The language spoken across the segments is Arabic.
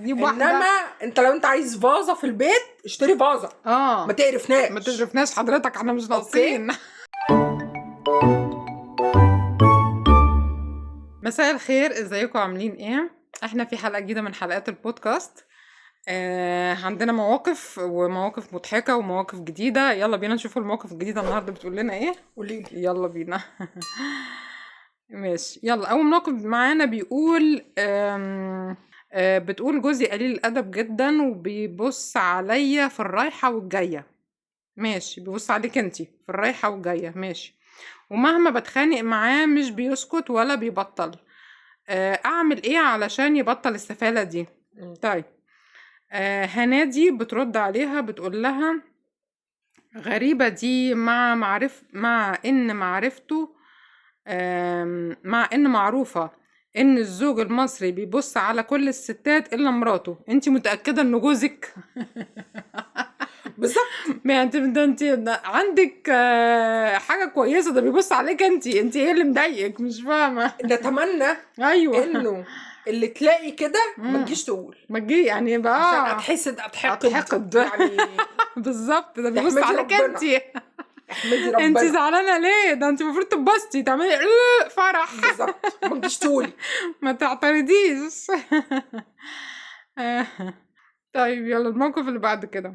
دي واحده. انما انت لو انت عايز فازه في البيت اشتري فازه، ما تقرفناش ما تقرفناش حضرتك، احنا مش ناقصين. مساء الخير، ازيكم عاملين ايه؟ احنا في حلقه جديده من حلقات البودكاست. عندنا مواقف ومواقف مضحكه ومواقف جديده. يلا بينا نشوف المواقف الجديده النهارده بتقول لنا ايه. قولي. يلا بينا. ماشي، يلا. اول موقف معانا بيقول بتقول جوزي قليل الادب جدا وبيبص عليا في الرايحه والجايه. ماشي، بيبص عليك انتي في الرايحه والجايه. ماشي. ومهما بتخانق معاه مش بيسكت ولا بيبطل. اعمل ايه علشان يبطل السفالة دي؟ طيب. هنادي بترد عليها بتقول لها غريبة دي مع ان معرفته، مع ان معروفة ان الزوج المصري بيبص على كل الستات الا مراته. انتي متأكدة ان جوزك؟ بالظبط. ما انت عندك حاجه كويسه، ده بيبص عليك انت ايه اللي مضايقك؟ مش فاهمه. نتمنى ايوه انه اللي تلاقي كده ما تجيش تقول، ما تجي يعني بقى عشان اتحقد يعني. بالظبط، ده بيبص عليك انت. احمدي ربنا. انت زعلانه ليه؟ ده انت المفروض تبصي تعملي فرح. بالظبط، ما تجيش تقولي. ما تعترضيش. طيب يلا الموقف اللي بعد كده.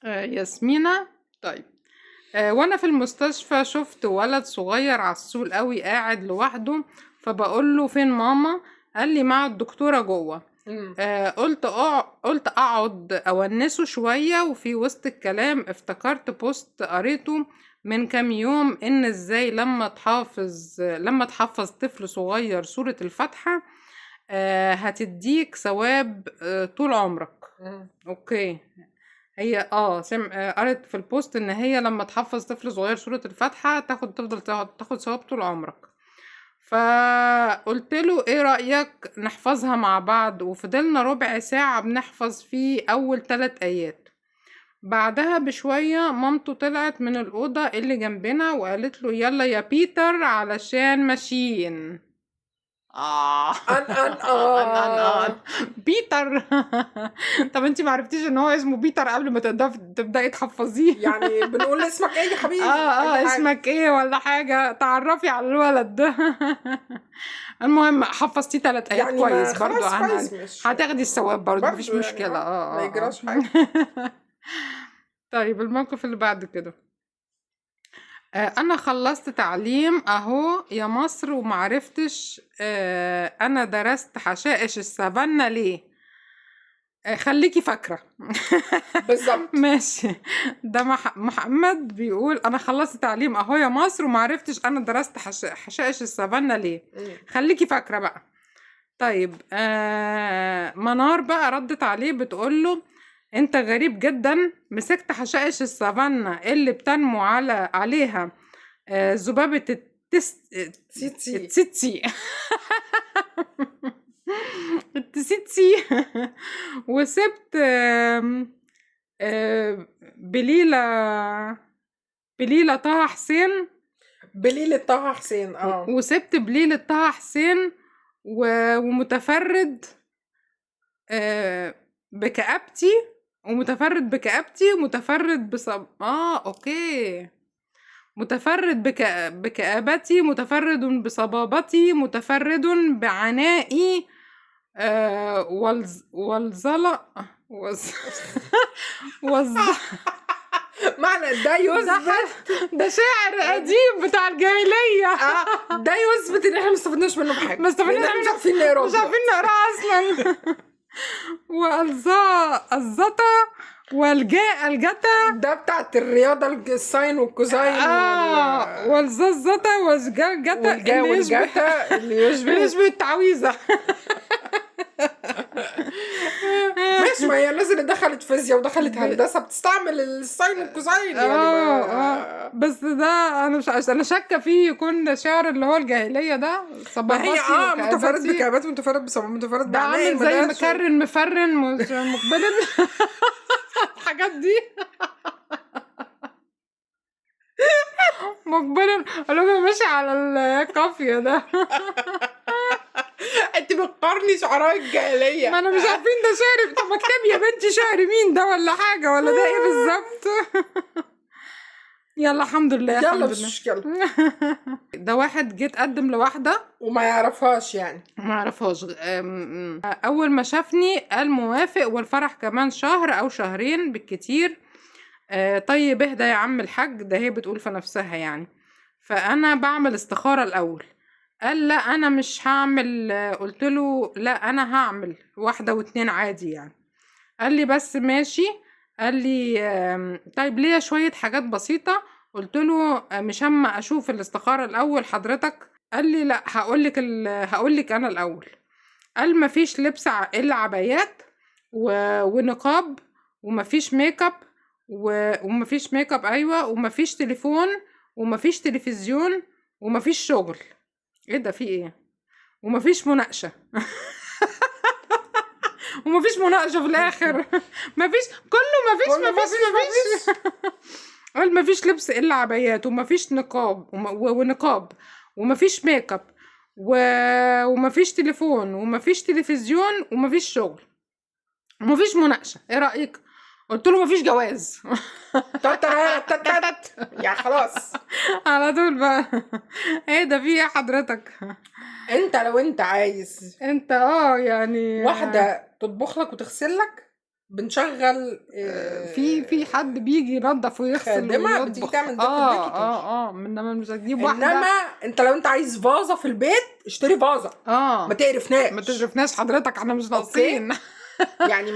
ياسمينة. طيب. وانا في المستشفى شفت ولد صغير عسول قوي قاعد لوحده، فبقول له فين ماما؟ قال لي مع الدكتورة جوه. قلت اقعد اونسه شوية، وفي وسط الكلام افتكرت بوست قريته من كام يوم ان ازاي لما تحفظ طفل صغير سورة الفاتحة هتديك ثواب طول عمرك. اوكي. هي قرأت في البوست ان هي لما تحفظ طفل صغير سورة الفاتحة تاخد ثواب طول عمرك. فقلت له ايه رأيك نحفظها مع بعض؟ وفضلنا ربع ساعة بنحفظ فيه اول 3 آيات. بعدها بشوية مامته طلعت من الأوضة اللي جنبنا وقالت له يلا يا بيتر علشان ماشيين. ان بيتر. طب انتي معرفتيش ان هو اسمه بيتر قبل ما تبدأي تحفظيه؟ يعني بنقول اسمك ايه يا حبيبي؟ اسمك ايه ولا حاجة؟ تعرفي على الولد ده. المهم حفظتي 3 آيات يعني كويس برضو. هتاخدي الثواب برضو، مفيش مشكلة. ما يجراش حاجة. طيب الموقف اللي بعد كده. انا خلصت تعليم اهو يا مصر ومعرفتش انا درست حشائش السافانا ليه؟ خليكي فاكرة. بالظبط. ماشي. ده محمد بيقول انا خلصت تعليم اهو يا مصر ومعرفتش انا درست حشائش السافانا ليه؟ خليكي فاكرة بقى. طيب. منار بقى ردت عليه بتقوله انت غريب جدا، مسكت حشائش السافانا اللي بتنمو عليها ذبابة التسيتسي التسيتسي وسبت بليلة طه حسين. وسبت بليلة طه حسين ومتفرد بكآبتي ومتفرد اوكي. متفرد بكآبتي، متفرد بصبابتي، متفرد بعنائي، والزلق معنى ده يثبت ده شعر قديم بتاع الجاهلية. ده يثبت ان احنا مستفدناش منه بحاجة، مش عارفين نقراه اصلا. والزطة والجتا ده بتاعت الرياضة، الساين والكوزاين والززطة والجتا اللي يشبه التعويذة. ماشي، ما هي الناس اللي دخلت فيزياء ودخلت هندسة بتستعمل الساين والكوزاين يعني. بس ده انا شاكه فيه يكون شعر اللي هو الجاهليه ده. ما هي متفرد بكعبات، متفرد بصبابات، متفرد ده عامل زي مفرن مقبل. الحاجات دي. مقبل قالوا ماشي على القافيه ده. انت بتقارني شعراء الجاهليه. ما انا مش عارفين ده شعر. طب مكتب يا بنتي شعر مين ده ولا حاجه ولا ده ايه بالظبط؟ يلا الحمد لله يلا الحمد مش لله. مشكله. ده واحد جه اتقدم لواحده وما يعرفهاش يعني. ما اعرفهاش. اول ما شافني قال موافق والفرح كمان شهر او شهرين بالكتير. طيب اهدى يا عم الحاج، ده هي بتقول في نفسها يعني. فانا بعمل استخارة الاول. قال لا انا مش هعمل. قلت له لا انا هعمل 1 و2 عادي يعني. قال لي بس ماشي. قال لي طيب ليا شوية حاجات بسيطة. قلت له مش اما اشوف الاستخارة الاول حضرتك. قال لي لا هقولك انا الاول. قال مفيش لبس الا عبايات ونقاب ومفيش ميك اب ومفيش ميك اب ايوه ومفيش تليفون ومفيش تلفزيون ومفيش شغل. ايه ده في ايه؟ ومفيش مناقشة. ومفيش مناقشة في الاخر. مفيش كله مفيش. قال مفيش لبس الا عبايات ومفيش نقاب ونقاب ومفيش ميك اب ومفيش تليفون ومفيش تلفزيون ومفيش شغل ومفيش مناقشة. ايه رأيك؟ قلت له مفيش جواز. يا خلاص على طول بقى. ايه ده في ايه حضرتك؟ انت لو انت عايز انت يعني واحده تطبخ لك وتغسل لك بنشغل في حد بيجي ينظف ويغسل خادمه بتيجي ويطبخ. تعمل ده في البيت انما مش هتجيب واحده. انما انت لو انت عايز فازه في البيت اشتري فازه. ما تقرفناش ما تقرفناش حضرتك، احنا مش ناقصين. يعني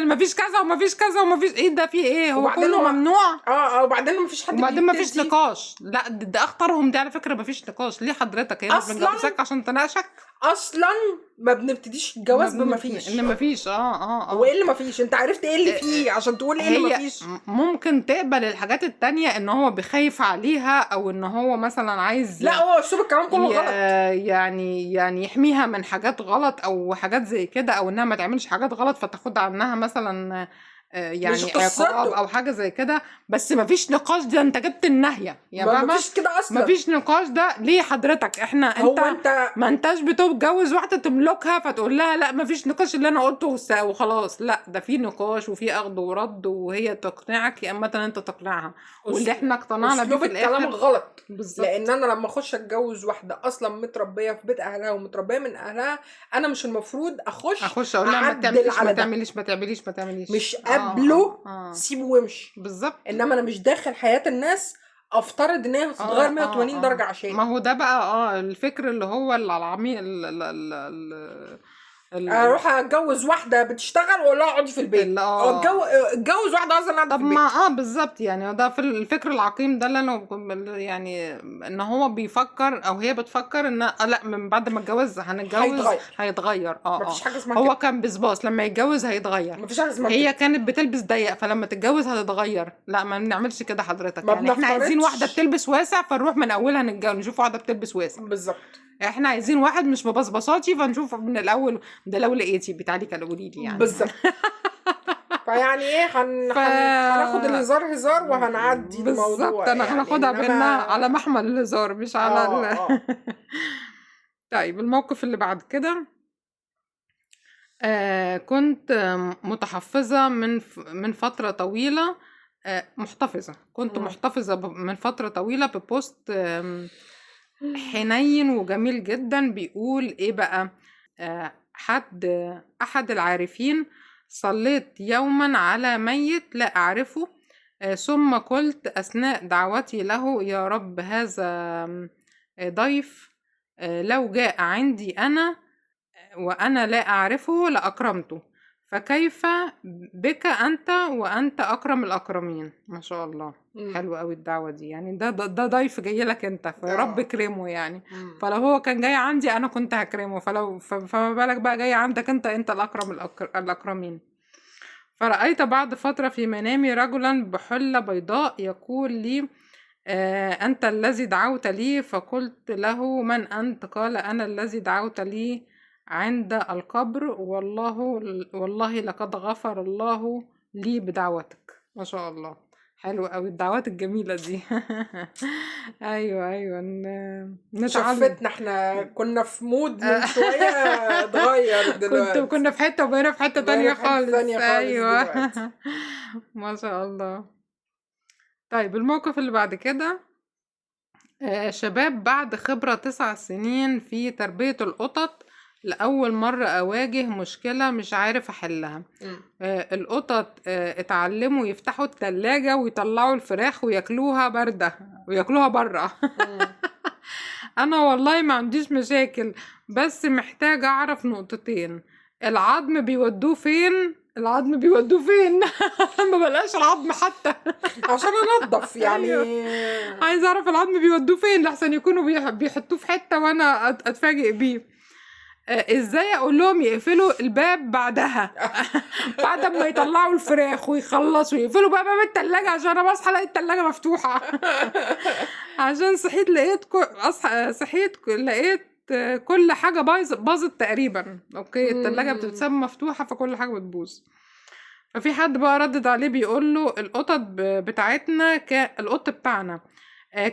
ما فيش كذا ومفيش كذا ومفيش ايه ده في ايه، هو كله ممنوع. وبعدين مفيش حد وبعدين مفيش نقاش. لا ده اختارهم دي على فكره مفيش نقاش. ليه حضرتك؟ هي مش بنجوزك عشان تناقشك اصلا. ما بنبتديش الجواز بمفيش ان مفيش. وايه اللي مفيش؟ انت عرفت ايه اللي فيه عشان تقول ايه اللي مفيش؟ ممكن تقبل الحاجات التانية ان هو بخايف عليها او ان هو مثلا عايز. لا هو اسلوب الكلام كله غلط. يعني يحميها من حاجات غلط او حاجات زي كده، او انها ما تعملش حاجات غلط فتاخد عنها مثلا يعني عقاب او حاجه زي كده. بس مفيش نقاش. ده انت جبت النهيه يا بابا. مفيش كده اصلا. مفيش نقاش. ده ليه حضرتك؟ انت ما انتش بتتجوز واحده تملكها فتقول لها لا مفيش نقاش اللي انا قلته وخلاص. لا ده في نقاش وفي اخذ ورد، وهي تقنعك يا اما انت تقنعها. واللي احنا اقتنعنا بيه في الاخر الكلام غلط. بالظبط. لان انا لما اخش اتجوز واحده اصلا متربيه في بيت اهلها ومتربيه من اهلها، انا مش المفروض اخش اقول لها ما تعمليش مش قبله. سيبه وامشي. بالظبط. انما انا مش داخل حياه الناس افترض ان هي هتتغير 180 درجه عشان. ما هو ده بقى الفكر اللي هو العميق اروح اتجوز واحده بتشتغل واقول لها اقعدي في البيت. اتجوز واحده اصلا قاعده في البيت. طب ما بالظبط يعني. ده في الفكر العقيم ده اللي انا يعني ان هو بيفكر او هي بتفكر ان لا من بعد ما اتجوز هنتجوز هيتغير. مفيش حاجه اسمها هو كان بسباس لما يتجوز هيتغير. مفيش حاجه اسمها هي كانت بتلبس ضيق فلما تتجوز هتتغير. لا ما بنعملش كده حضرتك. يعني احنا عايزين واحده بتلبس واسع فنروح من اولها نشوف واحده بتلبس واسع. بالظبط. احنا عايزين واحد مش مبصبصاتي فنشوف من الاول. ده لو لقيتي بتاعي كان قولي لي يعني. بالظبط. فيعني ايه هناخد الهزار هزار وهنعدي الموضوع. بالظبط. انا هناخدها بانها على محمل الهزار مش على طيب الموقف اللي بعد كده. كنت متحفظة من فترة طويلة. محتفظة من فترة طويلة ببوست حنين وجميل جدا. بيقول ايه بقى؟ احد العارفين: صليت يوما على ميت لا اعرفه، ثم قلت اثناء دعوتي له: يا رب هذا ضيف لو جاء عندي انا وانا لا اعرفه لاكرمته، فكيف بك انت وانت اكرم الاكرمين. ما شاء الله. حلو قوي الدعوه دي يعني. ده ضيف جاي لك انت فرب كرمه يعني. فلو هو كان جاي عندي انا كنت هكرمه، فما بالك بقى جاي عندك انت الاكرم الاكرمين. فرأيت بعد فترة في منامي رجلا بحلة بيضاء يقول لي: أنت الذي دعوت لي. فقلت له: من أنت؟ قال: أنا الذي دعوت لي عند القبر، والله لقد غفر الله لي بدعوتك. ما شاء الله. حلو قوي الدعوات الجميلة دي. ايوه نتعلم. شفتنا احنا كنا في مود من شوية اتغير دلوقتي. كنا في حتة وبقينا في حتة تانية خالص. ايوه. دلوقتي. ما شاء الله. طيب الموقف اللي بعد كده، شباب بعد خبرة 9 سنين في تربية القطط لأول مرة أواجه مشكلة مش عارف أحلها. القطط اتعلموا يفتحوا التلاجة ويطلعوا الفراخ وياكلوها باردة وياكلوها برا. أنا والله ما عنديش مشاكل، بس محتاجة أعرف نقطتين: العظم بيودوه فين؟ ما بلاش العظم حتى عشان انضف يعني. عايز اعرف العظم بيودوه فين لحسن يكونوا بيحطوه في حته وانا اتفاجئ بيه. ازاي اقول لهم يقفلوا الباب بعدها بعد ما يطلعوا الفراخ ويخلصوا يقفلوا بقى باب التلاجة عشان انا بصحى الاقي التلاجة مفتوحه. عشان صحيت لقيت كل حاجه باظت تقريبا. اوكي التلاجة بتتساب مفتوحه فكل حاجه بتبوظ. ففي حد بقى ردد عليه بيقول له القط بتاعنا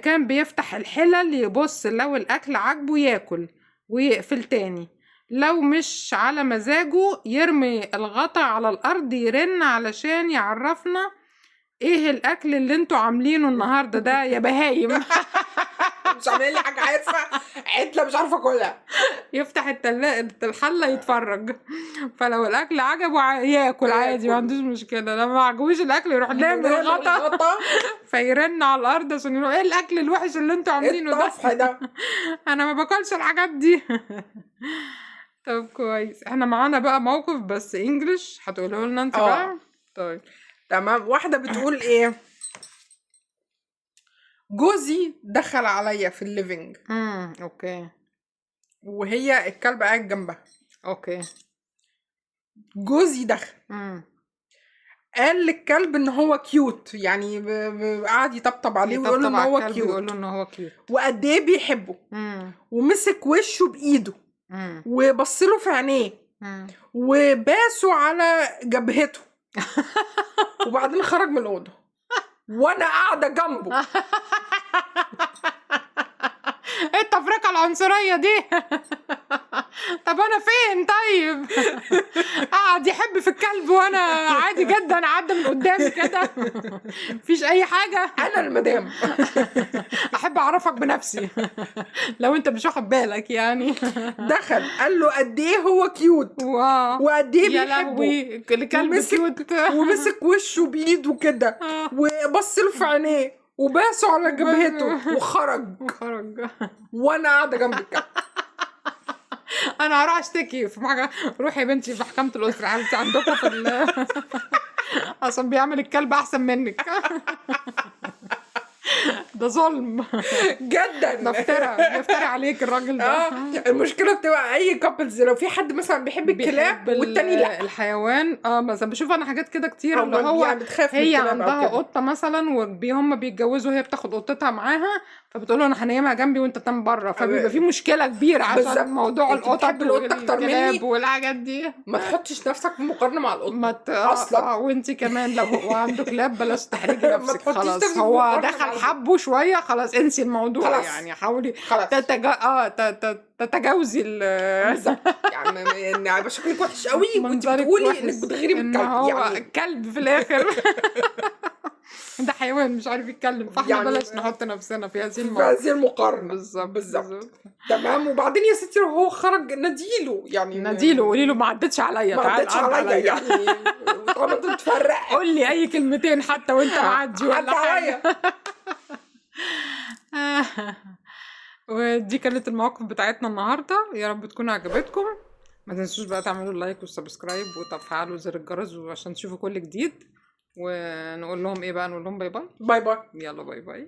كان بيفتح الحلل يبص لو الاكل عاجبه ياكل ويقفل تاني، لو مش على مزاجه يرمي الغطا على الارض يرن علشان يعرفنا ايه الاكل اللي انتوا عاملينه النهارده ده يا بهايم. مش عاملين لي حاجه عارفه عدله مش عارفه اكلها. يفتح الحله يتفرج، فلو الاكل عجبه ياكل عادي ما عندوش مشكله، لما ما عجبوش الاكل يروح نام الغطا فيرن على الارض عشان يقول ايه الاكل الوحش اللي انتوا عاملينه ده. انا ما باكلش الحاجات دي. طب كويس، احنا معانا بقى موقف بس انجلش هتقوله لنا انت بقى. طيب تمام. واحده بتقول ايه: جوزي دخل عليا في الليفينج. اوكي. وهي الكلب قاعد جنبها. اوكي. جوزي دخل قال للكلب ان هو كيوت، يعني قعد يطبطب عليه ويقول ان هو كيوت وقد ايه بيحبه. ومسك وشه بايده وبص له في عينيه وباسه على جبهته. وبعدين خرج من الاوضه وانا قاعده جنبه. ايه التفرقه العنصريه دي؟ طب انا فين؟ طيب قاعد يحب في الكلب وانا عادي جدا عدى من قدامي كده مفيش اي حاجه. انا المدام. احب اعرفك بنفسي لو انت مش واخد بالك يعني. دخل قال له قد ايه هو كيوت وقد ايه بيحبه الكلب كيوت. ومسك وشه بايده كده وبص له في عينيه وباسه على جبهته وخرج. وانا قاعده جنبك. انا هروح اشتكي في حاجه. روحي يا بنتي في محكمه الاسره حبيبتي عندكم في اصلا بيعمل الكلب احسن منك. ده ظلم جدا. بيفتري عليك الراجل ده. المشكله بتبقى اي كابلز لو في حد مثلا بيحب الكلاب والتاني لا الحيوان. مثلا بشوف انا حاجات كده كتير اللي هو يعني هي عندها قطه مثلا وهم بيتجوزوا هي بتاخد قطتها معاها فبتقول له انا هنيمها جنبي وانت تنام بره، فبيبقى في مشكله كبيره عشان موضوع القطط والكلاب والحاجات دي. ما تحطش نفسك في مقارنه مع القطه اصلا. وانت كمان لو عنده كلاب بلاش تحرجي نفسك. خلاص هو دخل حبه شويه خلاص انسي الموضوع. خلاص. يعني حاولي تتجاوزي يعني هيبقى شكلك وحش قوي وانت بتقولي انك بتغيري من الكلب. يعني الكلب في الاخر ده حيوان مش عارف يتكلم، فاحنا يعني بلاش نحط نفسنا في هذه المقارنه. بالظبط. تمام. وبعدين يا ستي وهو خرج نديله قولي له ما عدتش عليا. ما عدتش عليا يعني طالما انت بتفرق قول لي اي كلمتين حتى وانت معدي ولا حاجه. ودي كانت المواقف بتاعتنا النهارده، يا رب تكون عجبتكم. ما تنسوش بقى تعملوا لايك والسبسكرايب وتفعلوا زر الجرس عشان تشوفوا كل جديد. ونقول لهم ايه بقى؟ نقول لهم باي باي. باي باي. يلا باي باي.